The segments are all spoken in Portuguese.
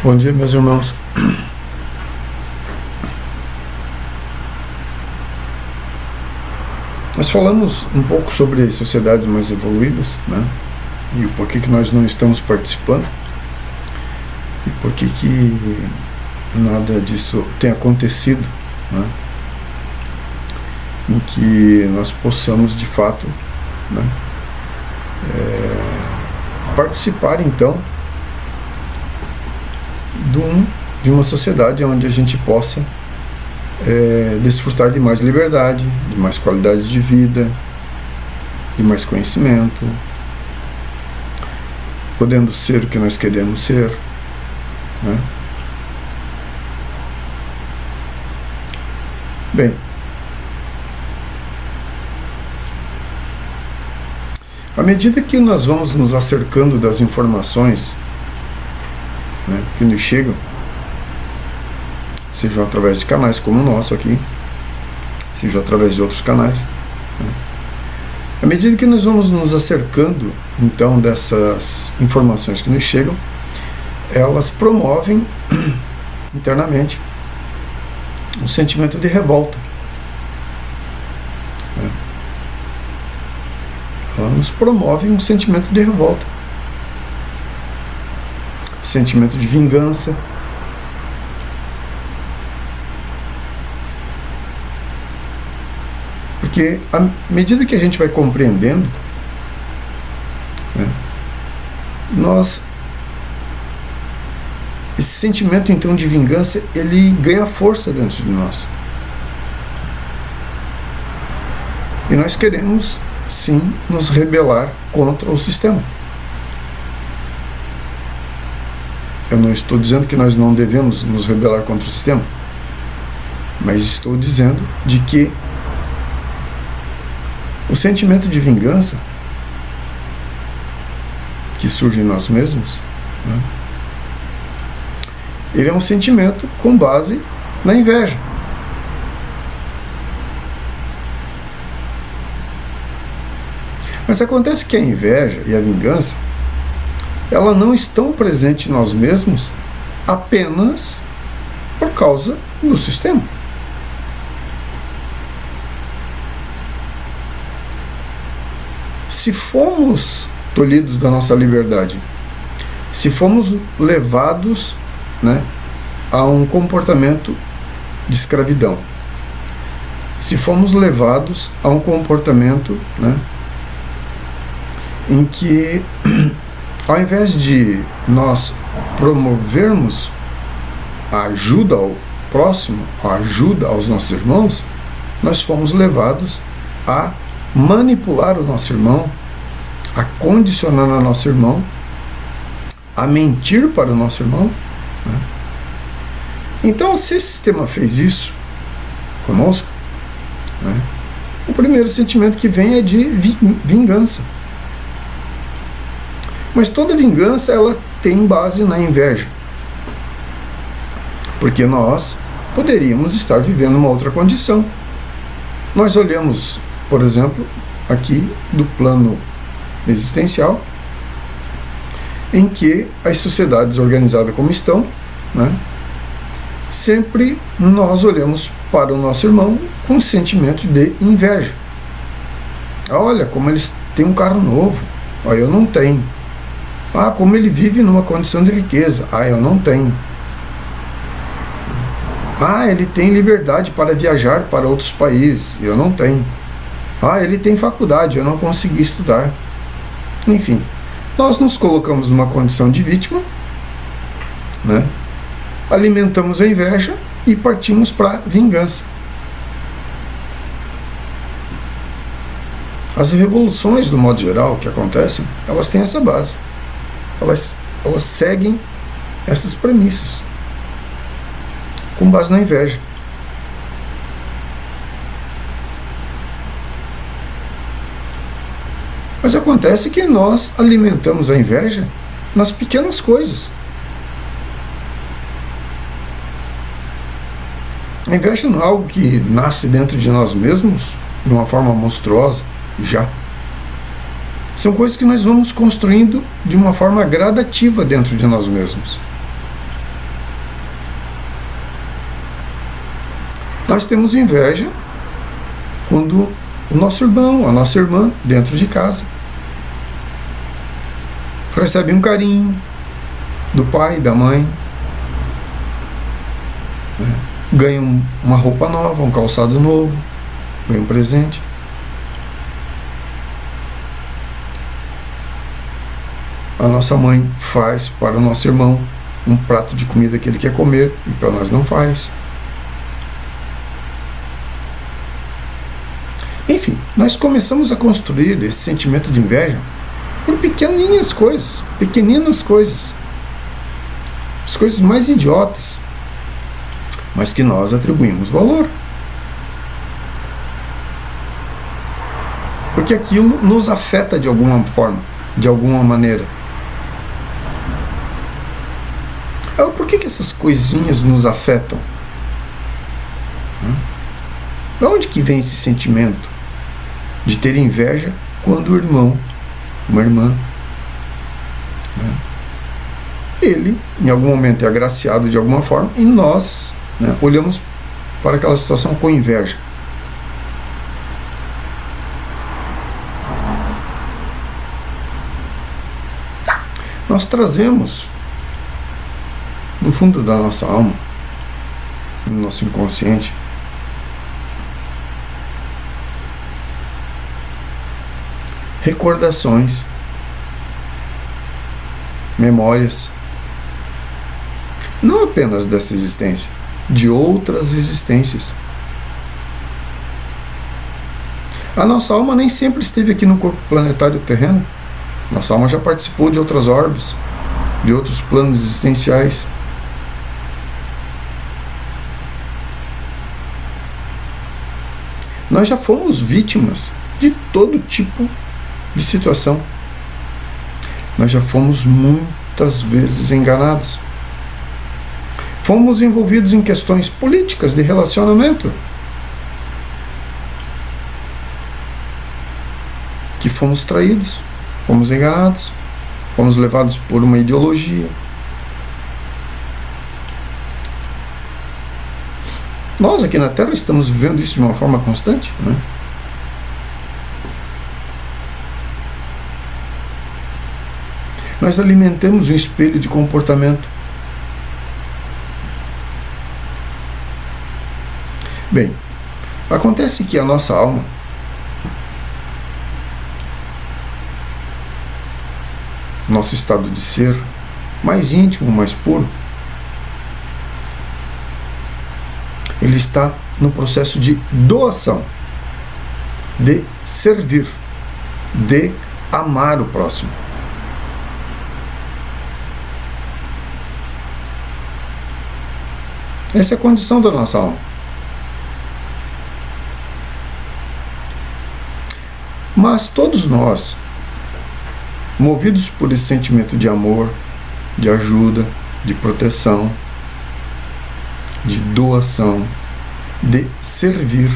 Bom dia, meus irmãos. Nós falamos um pouco sobre sociedades mais evoluídas, né? E o porquê que nós não estamos participando e porquê que nada disso tem acontecido, né? Em que nós possamos de fato, né, participar então de uma sociedade onde a gente possa desfrutar de mais liberdade, de mais qualidade de vida, de mais conhecimento, podendo ser o que nós queremos ser, né? Bem, à medida que nós vamos nos acercando das informações, né, que nos chegam, sejam através de canais como o nosso aqui, sejam através de outros canais, né, à medida que nós vamos nos acercando então dessas informações que nos chegam, elas promovem internamente um sentimento de revolta, né? Ela nos promove um sentimento de revolta, sentimento de vingança, porque à medida que a gente vai compreendendo, né, esse sentimento então de vingança, ele ganha força dentro de nós. E nós queremos, sim, nos rebelar contra o sistema. Eu não estou dizendo que nós não devemos nos rebelar contra o sistema, mas estou dizendo de que o sentimento de vingança que surge em nós mesmos, né, ele é um sentimento com base na inveja. Mas acontece que a inveja e a vingança, elas não estão presentes em nós mesmos apenas por causa do sistema. Se fomos tolhidos da nossa liberdade, se fomos levados, né, a um comportamento de escravidão, se fomos levados a um comportamento, né, em que ao invés de nós promovermos a ajuda ao próximo, a ajuda aos nossos irmãos, nós fomos levados a manipular o nosso irmão, a condicionar o nosso irmão, a mentir para o nosso irmão, né? Então, se esse sistema fez isso conosco, né, o primeiro sentimento que vem é de vingança. Mas toda vingança, ela tem base na inveja, porque nós poderíamos estar vivendo uma outra condição. Nós olhamos, por exemplo, aqui do plano existencial, em que as sociedades organizadas como estão, né, sempre nós olhamos para o nosso irmão com sentimento de inveja. Olha como eles têm um carro novo, eu não tenho. Como ele vive numa condição de riqueza, eu não tenho. Ele tem liberdade para viajar para outros países, eu não tenho. Ele tem faculdade, eu não consegui estudar. Enfim, nós nos colocamos numa condição de vítima, né? Alimentamos a inveja e partimos para a vingança. As revoluções, do modo geral, que acontecem, elas têm essa base. Elas seguem essas premissas, com base na inveja. Mas acontece que nós alimentamos a inveja nas pequenas coisas. A inveja não é algo que nasce dentro de nós mesmos de uma forma monstruosa, já. São coisas que nós vamos construindo de uma forma gradativa dentro de nós mesmos. Nós temos inveja quando o nosso irmão, a nossa irmã, dentro de casa, recebe um carinho do pai, da mãe, né? Ganha uma roupa nova, um calçado novo, ganha um presente. A nossa mãe faz para o nosso irmão um prato de comida que ele quer comer e para nós não faz. Enfim, nós começamos a construir esse sentimento de inveja por pequeninas coisas, as coisas mais idiotas, mas que nós atribuímos valor. Porque aquilo nos afeta de alguma forma, de alguma maneira. Por que essas coisinhas nos afetam? De onde que vem esse sentimento de ter inveja quando o irmão, uma irmã, ele em algum momento é agraciado de alguma forma e nós, olhamos para aquela situação com inveja? Nós trazemos no fundo da nossa alma, no nosso inconsciente, recordações, memórias, não apenas dessa existência, de outras existências. A nossa alma nem sempre esteve aqui no corpo planetário terreno. Nossa alma já participou de outras órbitas, de outros planos existenciais. Nós já fomos vítimas de todo tipo de situação. Nós já fomos muitas vezes enganados. Fomos envolvidos em questões políticas de relacionamento, que fomos traídos, fomos enganados, fomos levados por uma ideologia. Nós aqui na Terra estamos vivendo isso de uma forma constante, né? Nós alimentamos um espelho de comportamento. Bem, acontece que a nossa alma, nosso estado de ser mais íntimo, mais puro, ele está no processo de doação, de servir, de amar o próximo. Essa é a condição da nossa alma. Mas todos nós, movidos por esse sentimento de amor, de ajuda, de proteção, de doação, de servir,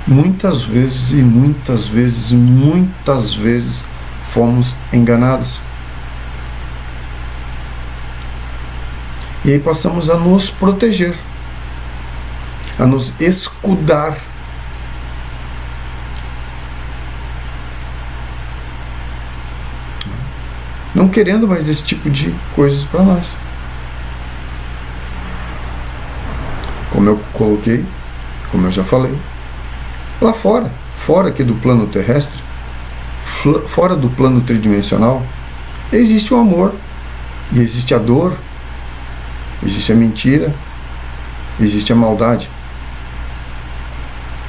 muitas vezes fomos enganados. E aí passamos a nos proteger, a nos escudar. Não querendo mais esse tipo de coisas para nós. Como eu coloquei, como eu já falei, lá fora aqui do plano terrestre, fora do plano tridimensional, existe o amor, e existe a dor, existe a mentira, existe a maldade.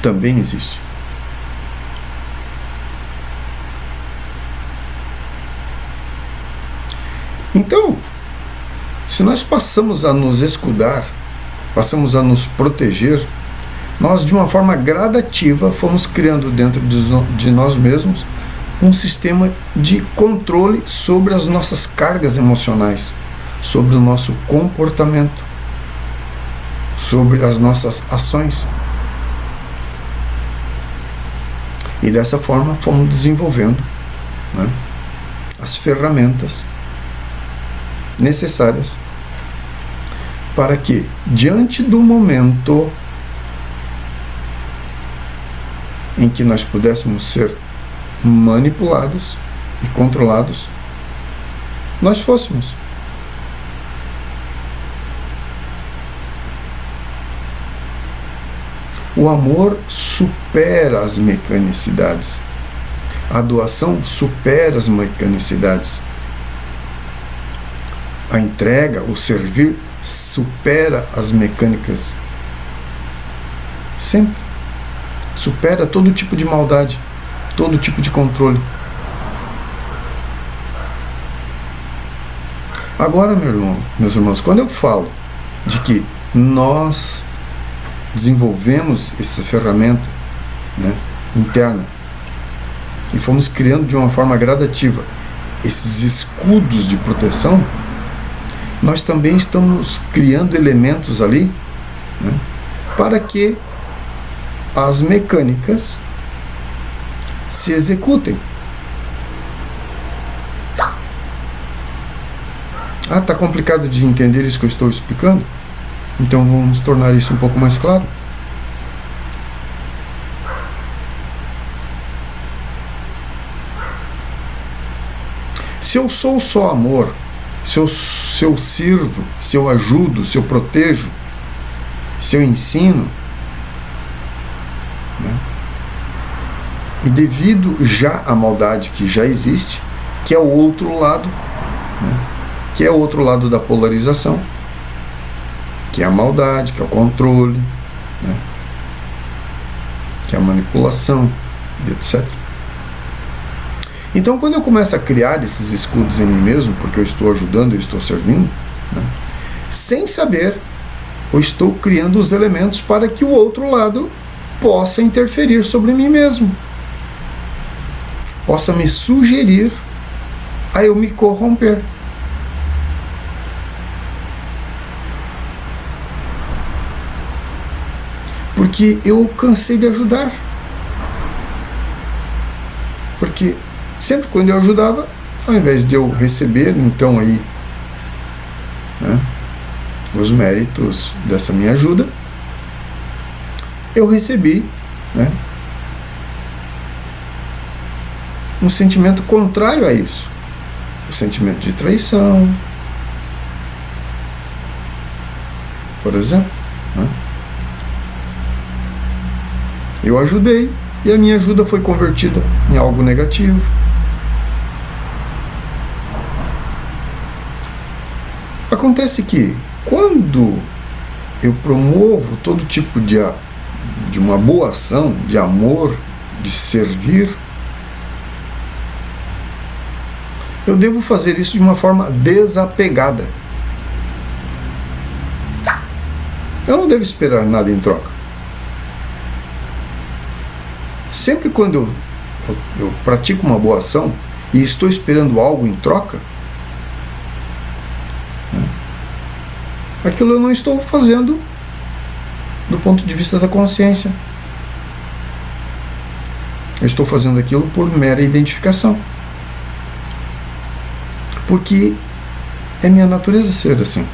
Também existe. Então, se nós passamos a nos escudar, passamos a nos proteger, nós de uma forma gradativa fomos criando dentro de nós mesmos um sistema de controle sobre as nossas cargas emocionais, sobre o nosso comportamento, sobre as nossas ações. E dessa forma fomos desenvolvendo, né, as ferramentas necessárias para que, diante do momento em que nós pudéssemos ser manipulados e controlados, nós fôssemos. O amor supera as mecanicidades. A doação supera as mecanicidades. A entrega, o servir, supera as mecânicas. Sempre. Supera todo tipo de maldade, todo tipo de controle. Agora, meus irmãos, quando eu falo de que nós desenvolvemos essa ferramenta, né, interna, e fomos criando de uma forma gradativa esses escudos de proteção, nós também estamos criando elementos ali, né, para que as mecânicas se executem. Tá complicado de entender isso que eu estou explicando? Então vamos tornar isso um pouco mais claro. Se eu sou só amor, se eu sirvo, se eu ajudo, se eu protejo, se eu ensino, né? E devido já à maldade que já existe, que é o outro lado, né? Que é o outro lado da polarização, que é a maldade, que é o controle, né? Que é a manipulação, e etc. Então, quando eu começo a criar esses escudos em mim mesmo, porque eu estou ajudando, eu estou servindo, né? Sem saber, eu estou criando os elementos para que o outro lado possa interferir sobre mim mesmo, possa me sugerir a eu me corromper. Porque eu cansei de ajudar. Porque sempre quando eu ajudava, ao invés de eu receber, então aí, né, os méritos dessa minha ajuda, eu recebi, né, um sentimento contrário a isso. O sentimento de traição, por exemplo, né? Eu ajudei e a minha ajuda foi convertida em algo negativo. Acontece que quando eu promovo todo tipo de uma boa ação, de amor, de servir, eu devo fazer isso de uma forma desapegada. Eu não devo esperar nada em troca. Sempre quando eu pratico uma boa ação e estou esperando algo em troca, né, aquilo eu não estou fazendo do ponto de vista da consciência. Eu estou fazendo aquilo por mera identificação. Porque é minha natureza ser assim.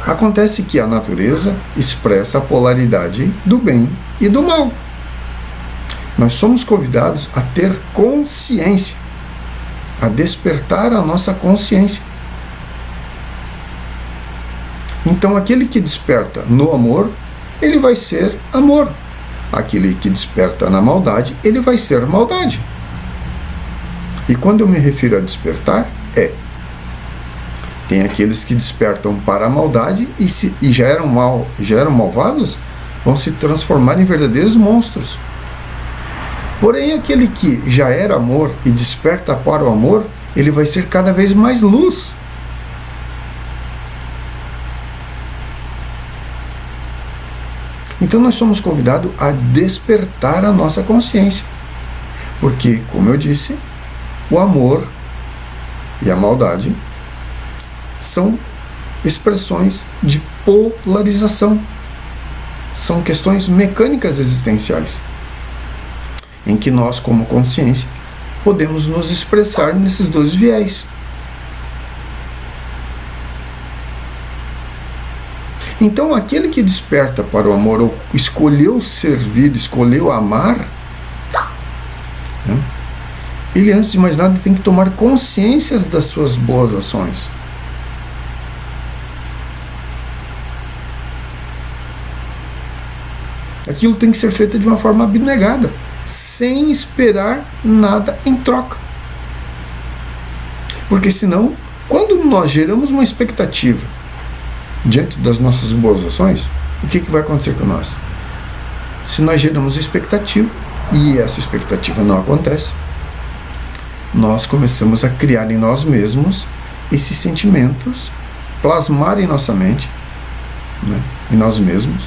Acontece que a natureza expressa a polaridade do bem e do mal. Nós somos convidados a ter consciência, a despertar a nossa consciência. Então, aquele que desperta no amor, ele vai ser amor. Aquele que desperta na maldade, ele vai ser maldade. E quando eu me refiro a despertar, tem aqueles que despertam para a maldade e já eram malvados, vão se transformar em verdadeiros monstros. Porém, aquele que já era amor e desperta para o amor, ele vai ser cada vez mais luz. Então nós somos convidados a despertar a nossa consciência. Porque, como eu disse, o amor e a maldade são expressões de polarização. São questões mecânicas existenciais, em que nós, como consciência, podemos nos expressar nesses dois viés. Então, aquele que desperta para o amor, ou escolheu servir, escolheu amar, né, ele, antes de mais nada, tem que tomar consciência das suas boas ações. Aquilo tem que ser feito de uma forma abnegada, sem esperar nada em troca. Porque senão, quando nós geramos uma expectativa diante das nossas boas ações, o que vai acontecer com nós? Se nós geramos expectativa e essa expectativa não acontece, nós começamos a criar em nós mesmos esses sentimentos, plasmar em nossa mente, né, em nós mesmos,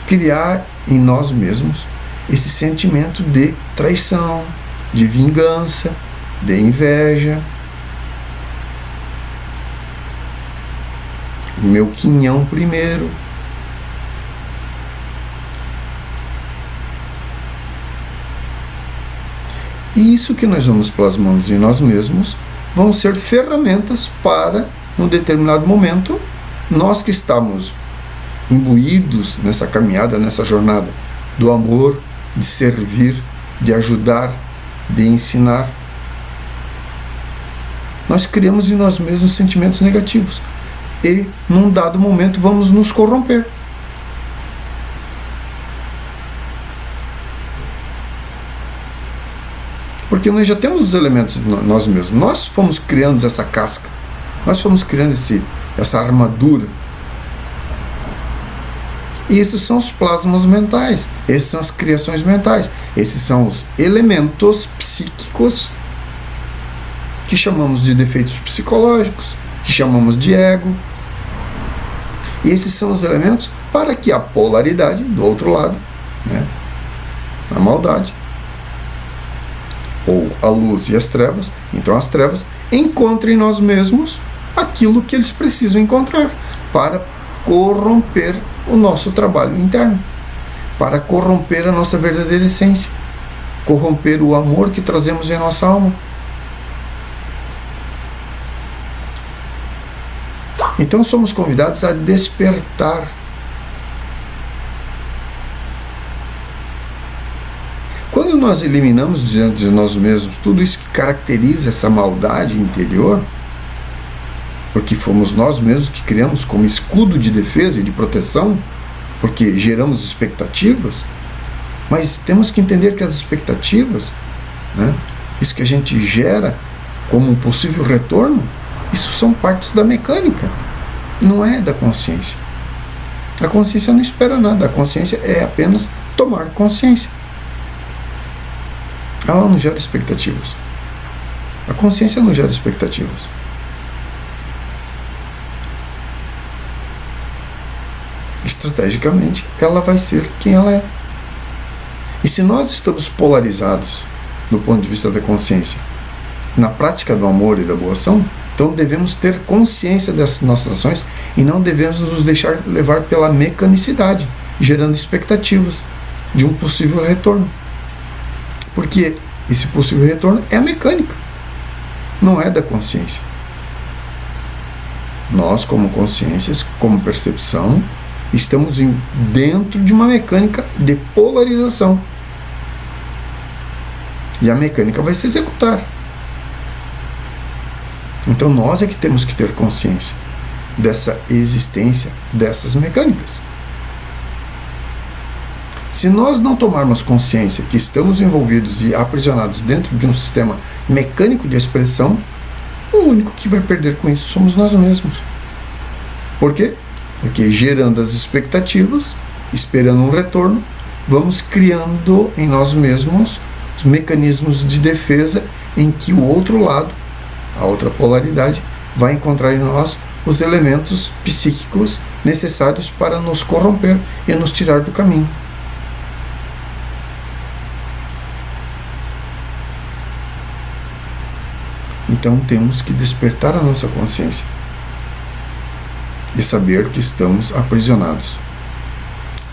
criar em nós mesmos esse sentimento de traição, de vingança, de inveja. O meu quinhão primeiro. E isso que nós vamos plasmando em nós mesmos vão ser ferramentas para, num determinado momento, nós que estamos imbuídos nessa caminhada, nessa jornada do amor, de servir, de ajudar, de ensinar, nós criamos em nós mesmos sentimentos negativos e, num dado momento, vamos nos corromper. Porque nós já temos os elementos nós mesmos. Nós fomos criando essa casca. Nós fomos criando essa armadura. E esses são os plasmas mentais. Essas são as criações mentais. Esses são os elementos psíquicos que chamamos de defeitos psicológicos, que chamamos de ego. E esses são os elementos para que a polaridade, do outro lado, né, a maldade, ou a luz e as trevas, então as trevas, encontrem em nós mesmos aquilo que eles precisam encontrar para corromper o nosso trabalho interno, para corromper a nossa verdadeira essência, corromper o amor que trazemos em nossa alma. Então somos convidados a despertar. Quando nós eliminamos diante de nós mesmos tudo isso que caracteriza essa maldade interior, porque fomos nós mesmos que criamos como escudo de defesa e de proteção, porque geramos expectativas, mas temos que entender que as expectativas, né, isso que a gente gera como um possível retorno, isso são partes da mecânica, não é da consciência. A consciência não espera nada, a consciência é apenas tomar consciência. Ela não gera expectativas. A consciência não gera expectativas. Estrategicamente, ela vai ser quem ela é. E se nós estamos polarizados do ponto de vista da consciência, na prática do amor e da boa ação, então devemos ter consciência dessas nossas ações e não devemos nos deixar levar pela mecanicidade, gerando expectativas de um possível retorno. Porque esse possível retorno é a mecânica, não é da consciência. Nós, como consciências, como percepção, estamos dentro de uma mecânica de polarização. E a mecânica vai se executar. Então nós é que temos que ter consciência dessa existência dessas mecânicas. Se nós não tomarmos consciência que estamos envolvidos e aprisionados dentro de um sistema mecânico de expressão, o único que vai perder com isso somos nós mesmos. Por quê? Porque gerando as expectativas, esperando um retorno, vamos criando em nós mesmos os mecanismos de defesa em que o outro lado, a outra polaridade, vai encontrar em nós os elementos psíquicos necessários para nos corromper e nos tirar do caminho. Então temos que despertar a nossa consciência e saber que estamos aprisionados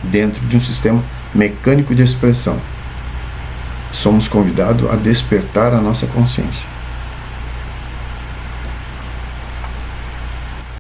dentro de um sistema mecânico de expressão. somos convidados a despertar a nossa consciência.